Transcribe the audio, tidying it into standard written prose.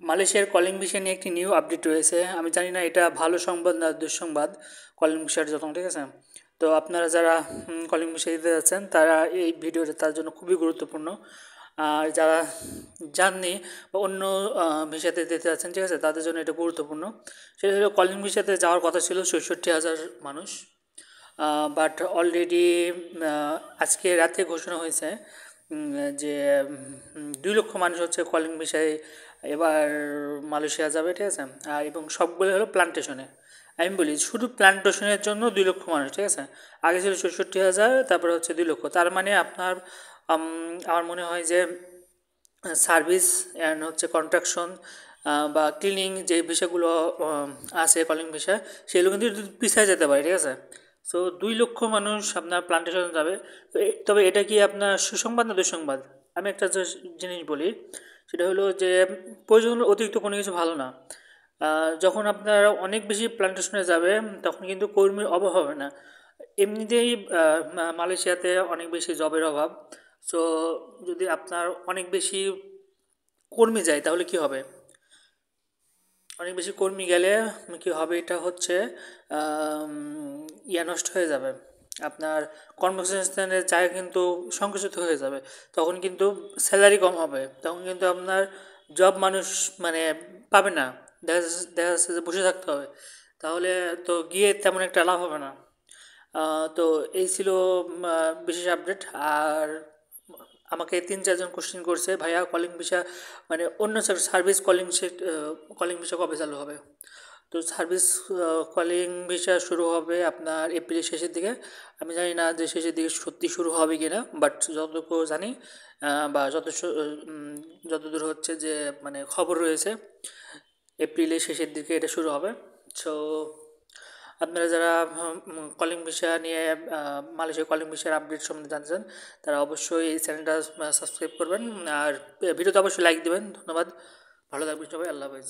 মালয়েশিয়ার calling visa নিয়ে একটি নিউ আপডেট রয়েছে। আমি জানি না এটা ভালো সংবাদ না দুঃসংবাদ কলিং ভিসার জন্য, ঠিক আছে? তো আপনারা যারা কলিং ভিসা দিতে যাচ্ছেন তারা এই ভিডিওটা তার জন্য খুবই গুরুত্বপূর্ণ। আর যারা যাননি বা অন্য ভিসাতে দিতে যাচ্ছেন, ঠিক আছে, তাদের জন্য এটা গুরুত্বপূর্ণ। সেটা হলো কলিং ভিসাতে যাওয়ার কথা ছিল ৬৬,০০০ মানুষ, বাট অলরেডি আজকে রাতে ঘোষণা হয়েছে যে ২ লক্ষ মানুষ হচ্ছে কলিং ভিসায় এবার মালয়েশিয়া যাবে, ঠিক আছে? আর এবং সবগুলো হলো প্লান্টেশনে। আমি বলি শুধু প্লান্টেশনের জন্য ২ লক্ষ মানুষ, ঠিক আছে? আগে ছিল ৬৬,০০০, তারপরে হচ্ছে ২ লক্ষ। তার মানে আপনার আমার মনে হয় যে সার্ভিস অ্যান্ড হচ্ছে কন্ট্রাকশন বা ক্লিনিং যে বিষয়গুলো আছে কলিং বিষয়, সেগুলো কিন্তু পিছিয়ে যেতে পারে, ঠিক আছে? সো ২ লক্ষ মানুষ আপনার প্লান্টেশন যাবে। তবে এটা কি আপনার সুসংবাদ না দুঃসংবাদ? আমি একটা জিনিস বলি, সেটা হলো যে প্রয়োজন অতিরিক্ত কোনো কিছু ভালো না। যখন আপনার অনেক বেশি প্লান্টেশনে যাবে তখন কিন্তু কর্মীর অভাব হবে না। এমনিতেই মালয়েশিয়াতে অনেক বেশি জবের অভাব। সো যদি আপনার অনেক বেশি কর্মী যায় তাহলে কি হবে? অনেক বেশি কর্মী গেলে কি হবে, এটা হচ্ছে নষ্ট হয়ে যাবে। আপনার কর্মসংস্থানের জায়গা কিন্তু সংকুচিত হয়ে যাবে। তখন কিন্তু স্যালারি কম হবে, তখন কিন্তু আপনার জব মানুষ মানে পাবে না। দেখা যাচ্ছে যে বসে থাকতে হবে, তাহলে তো গিয়ে তেমন একটা লাভ হবে না। তো এই ছিল বিশেষ আপডেট। আর আমাকে ৩-৪ জন কোশ্চেন করছে, ভাইয়া কলিং ভিসা মানে অন্য সার্ভিস কলিং ভিসা কবে চালু হবে? তো সার্ভিস কলিং ভিসা শুরু হবে আপনার এপ্রিলের শেষের দিকে। আমি জানি না যে শেষের দিকে সত্যি শুরু হবে কি না, বাট যতটুকু জানি বা যতদূর হচ্ছে যে মানে খবর রয়েছে, এপ্রিলের শেষের দিকে এটা শুরু হবে। সো আপনারা যারা কলিং ভিসা নিয়ে মালয়েশিয়া কলিং ভিসার আপডেট সম্বন্ধে জানতে চান, তারা অবশ্যই এই চ্যানেলটা সাবস্ক্রাইব করবেন আর ভিডিওতে অবশ্যই লাইক দেবেন। ধন্যবাদ, ভালো থাকবেন সবাই, আল্লাহ হাফেজ।